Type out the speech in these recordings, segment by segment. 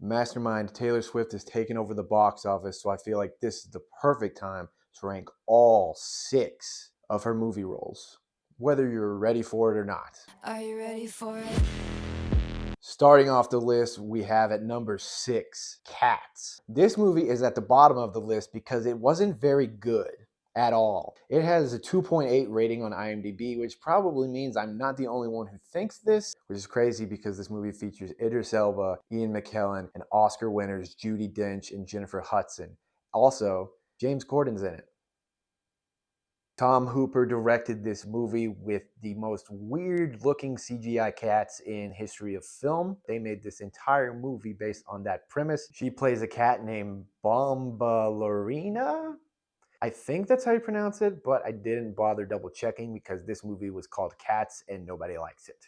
Mastermind Taylor Swift is taking over the box office, so I feel like this is the perfect time to rank all 6 of her movie roles, whether you're ready for it or not. Are you ready for it? Starting off the list, we have at number 6, Cats. This movie is at the bottom of the list because it wasn't very good at all. It has a 2.8 rating on IMDb, which probably means I'm not the only one who thinks this, which is crazy because this movie features Idris Elba, Ian McKellen, and Oscar winners Judi Dench and Jennifer Hudson. Also, James Corden's in it. Tom Hooper directed this movie with the most weird looking CGI cats in history of film. They made this entire movie based on that premise. She plays a cat named Bombalurina. I think that's how you pronounce it, but I didn't bother double checking because this movie was called Cats and nobody likes it.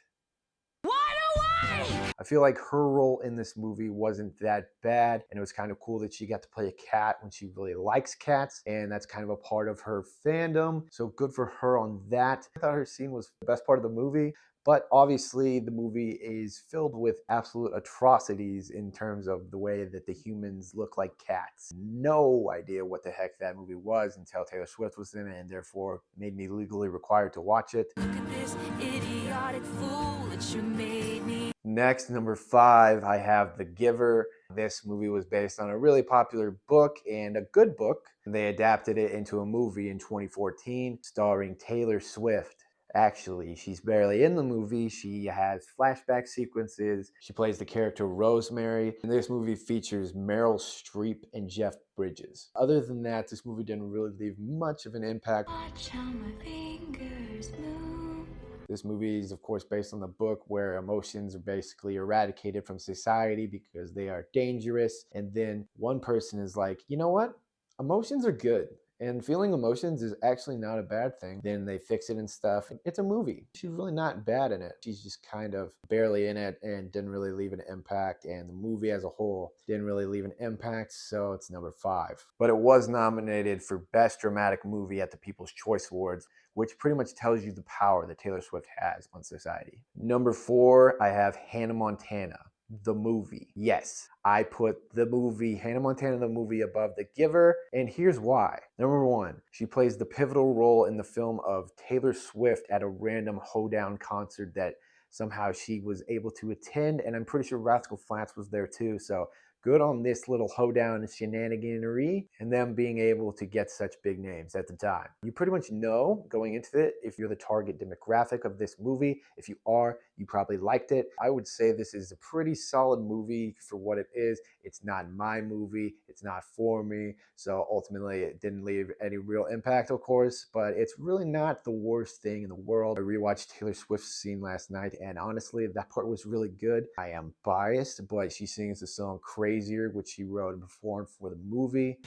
I feel like her role in this movie wasn't that bad, and it was kind of cool that she got to play a cat when she really likes cats, and that's kind of a part of her fandom. So good for her on that. I thought her scene was the best part of the movie, but obviously the movie is filled with absolute atrocities in terms of the way that the humans look like cats. No idea what the heck that movie was until Taylor Swift was in it, and therefore made me legally required to watch it. Look at this idiotic fool that you made me. Next, number 5, I have The Giver. This movie was based on a really popular book and a good book. They adapted it into a movie in 2014 starring Taylor Swift. Actually, she's barely in the movie. She has flashback sequences. She plays the character Rosemary. And this movie features Meryl Streep and Jeff Bridges. Other than that, this movie didn't really leave much of an impact. Watch how my fingers move. This movie is, of course, based on the book where emotions are basically eradicated from society because they are dangerous. And then one person is like, you know what? Emotions are good. And feeling emotions is actually not a bad thing. Then they fix it and stuff. It's a movie. She's really not bad in it. She's just kind of barely in it and didn't really leave an impact. And the movie as a whole didn't really leave an impact. So it's number 5. But it was nominated for Best Dramatic Movie at the People's Choice Awards, which pretty much tells you the power that Taylor Swift has on society. Number 4, I have Hannah Montana, the movie. Yes, I put the movie, Hannah Montana, the movie, above The Giver, and here's why. Number 1, she plays the pivotal role in the film of Taylor Swift at a random hoedown concert that somehow she was able to attend, and I'm pretty sure Rascal Flatts was there too, so good on this little hoedown shenaniganery and them being able to get such big names at the time. You pretty much know going into it if you're the target demographic of this movie. If you are, you probably liked it. I would say this is a pretty solid movie for what it is. It's not my movie. It's not for me. So ultimately, it didn't leave any real impact, of course, but it's really not the worst thing in the world. I rewatched Taylor Swift's scene last night, and honestly, that part was really good. I am biased, but she sings the song Crazier, which she wrote and performed for the movie.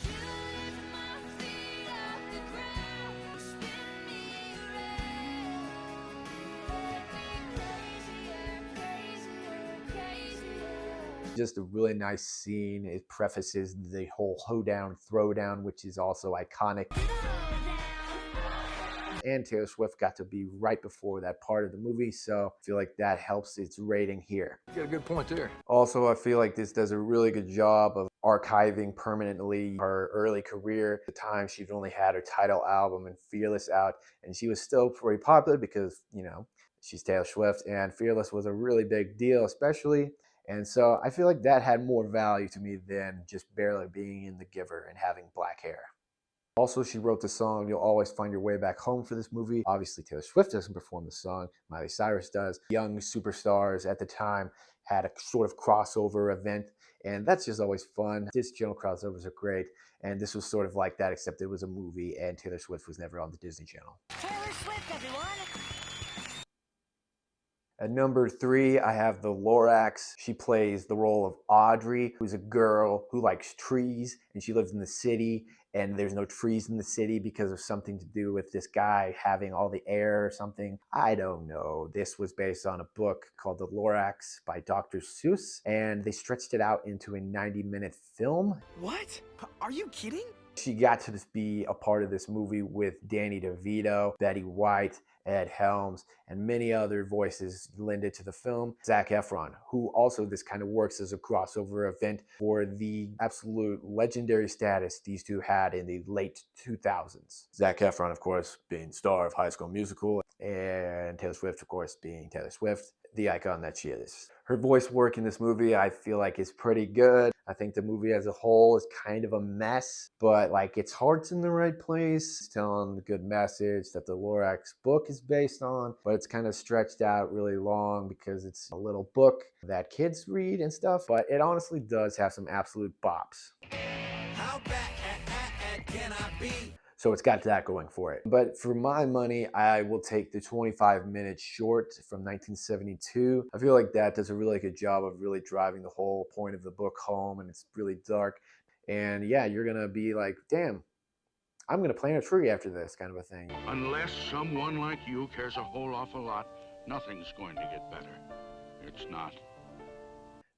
Just a really nice scene. It prefaces the whole hoedown, throwdown, which is also iconic. And Taylor Swift got to be right before that part of the movie, so I feel like that helps its rating here. You got a good point there. Also, I feel like this does a really good job of archiving permanently her early career. At the time, she'd only had her title album and Fearless out, and she was still pretty popular because, she's Taylor Swift, and Fearless was a really big deal, especially. And so I feel like that had more value to me than just barely being in The Giver and having black hair. Also, she wrote the song You'll Always Find Your Way Back Home for this movie. Obviously, Taylor Swift doesn't perform the song. Miley Cyrus does. Young superstars at the time had a sort of crossover event, and that's just always fun. Disney Channel crossovers are great, and this was sort of like that, except it was a movie, and Taylor Swift was never on the Disney Channel. Taylor Swift, everyone. At number 3, I have the Lorax. She plays the role of Audrey, who's a girl who likes trees, and she lives in the city, and there's no trees in the city because of something to do with this guy having all the air or something. I don't know. This was based on a book called The Lorax by Dr. Seuss, and they stretched it out into a 90-minute film. What? Are you kidding? She got to be a part of this movie with Danny DeVito, Betty White, Ed Helms, and many other voices lended to the film. Zac Efron, who also this kind of works as a crossover event for the absolute legendary status these two had in the late 2000s. Zac Efron, of course, being star of High School Musical, and Taylor Swift, of course, being Taylor Swift, the icon that she is. Her voice work in this movie, I feel like, is pretty good. I think the movie as a whole is kind of a mess, but like its heart's in the right place. It's telling a good message that the Lorax book is based on, but it's kind of stretched out really long because it's a little book that kids read and stuff, but it honestly does have some absolute bops. How bad can I be? So it's got that going for it. But for my money, I will take the 25-minute short from 1972. I feel like that does a really good job of really driving the whole point of the book home, and it's really dark. And yeah, you're gonna be like, damn, I'm gonna plant a tree after this kind of a thing. Unless someone like you cares a whole awful lot, nothing's going to get better. It's not.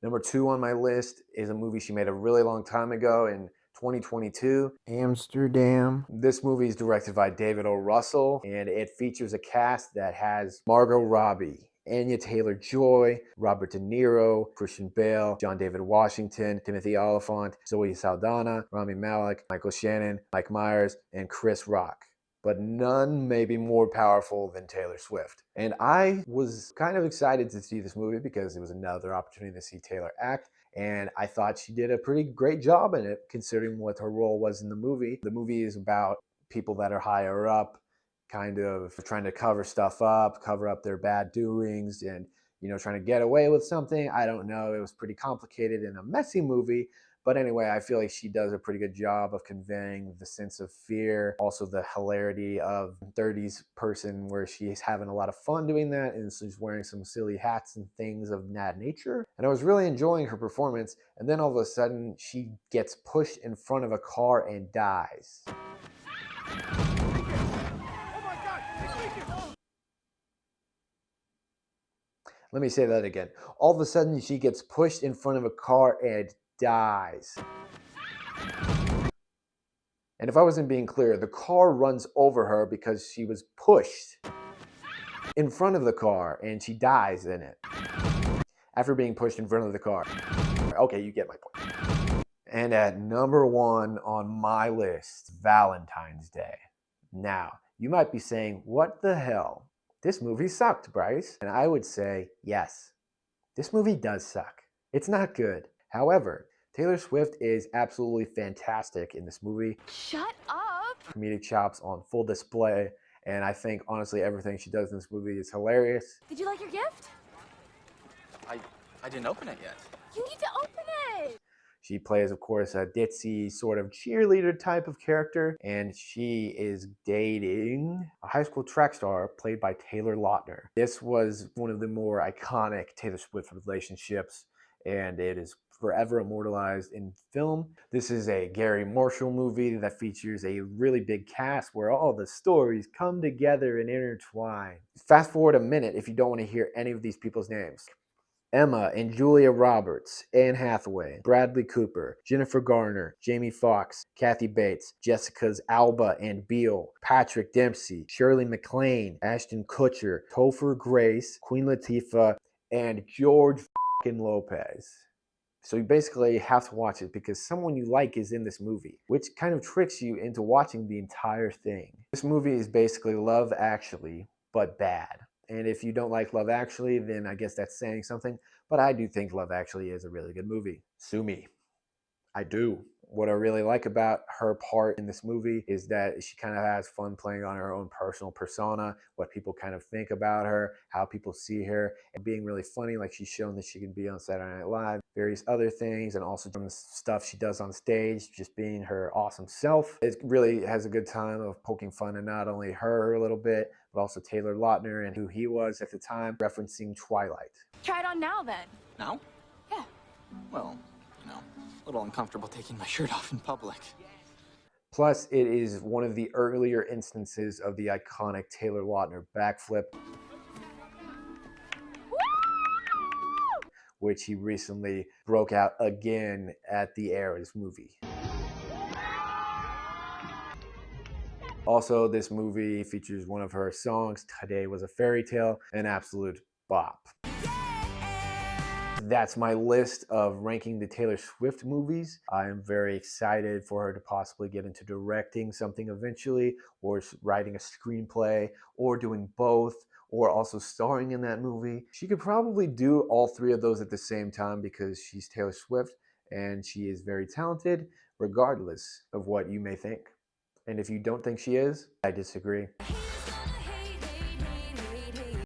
Number 2 on my list is a movie she made a really long time ago in 2022, Amsterdam. This movie is directed by David O. Russell, and it features a cast that has Margot Robbie, Anya Taylor-Joy, Robert De Niro, Christian Bale, John David Washington, Timothy Olyphant, Zoe Saldana, Rami Malek, Michael Shannon, Mike Myers, and Chris Rock. But none may be more powerful than Taylor Swift. And I was kind of excited to see this movie because it was another opportunity to see Taylor act. And I thought she did a pretty great job in it, considering what her role was in the movie. The movie is about people that are higher up, kind of trying to cover stuff up, cover up their bad doings, and trying to get away with something. I don't know. It was pretty complicated and a messy movie. But anyway, I feel like she does a pretty good job of conveying the sense of fear, also the hilarity of 30s person where she's having a lot of fun doing that, and she's wearing some silly hats and things of that nature. And I was really enjoying her performance, and then all of a sudden she gets pushed in front of a car and dies. Let me say that again. All of a sudden she gets pushed in front of a car and dies. And if I wasn't being clear, the car runs over her because she was pushed in front of the car and she dies in it after being pushed in front of the car. Okay, you get my point. And at number 1 on my list, Valentine's Day. Now, you might be saying, what the hell? This movie sucked, Bryce. And I would say, yes, this movie does suck. It's not good. However, Taylor Swift is absolutely fantastic in this movie. Shut up! Comedic chops on full display, and I think honestly everything she does in this movie is hilarious. Did you like your gift? I didn't open it yet. You need to open it! She plays, of course, a ditzy sort of cheerleader type of character, and she is dating a high school track star played by Taylor Lautner. This was one of the more iconic Taylor Swift relationships, and it is forever immortalized in film. This is a Gary Marshall movie that features a really big cast where all the stories come together and intertwine. Fast forward a minute if you don't want to hear any of these people's names. Emma and Julia Roberts, Anne Hathaway, Bradley Cooper, Jennifer Garner, Jamie Foxx, Kathy Bates, Jessica's Alba and Beale, Patrick Dempsey, Shirley MacLaine, Ashton Kutcher, Topher Grace, Queen Latifah, and George Lopez. So you basically have to watch it because someone you like is in this movie, which kind of tricks you into watching the entire thing. This movie is basically Love Actually, but bad. And if you don't like Love Actually, then I guess that's saying something. But I do think Love Actually is a really good movie. Sue me. I do. What I really like about her part in this movie is that she kind of has fun playing on her own personal persona, what people kind of think about her, how people see her, and being really funny, like she's shown that she can be on Saturday Night Live, various other things, and also from the stuff she does on stage, just being her awesome self. It really has a good time of poking fun at not only her a little bit, but also Taylor Lautner and who he was at the time, referencing Twilight. Try it on now, then. Now? Yeah. Well, a little uncomfortable taking my shirt off in public. Plus, it is one of the earlier instances of the iconic Taylor Lautner backflip, which he recently broke out again at the Eras movie. Also, this movie features one of her songs, Today Was a Fairy Tale, an absolute bop. That's my list of ranking the Taylor Swift movies. I am very excited for her to possibly get into directing something eventually, or writing a screenplay, or doing both, or also starring in that movie. She could probably do all three of those at the same time because she's Taylor Swift and she is very talented, regardless of what you may think. And if you don't think she is, I disagree.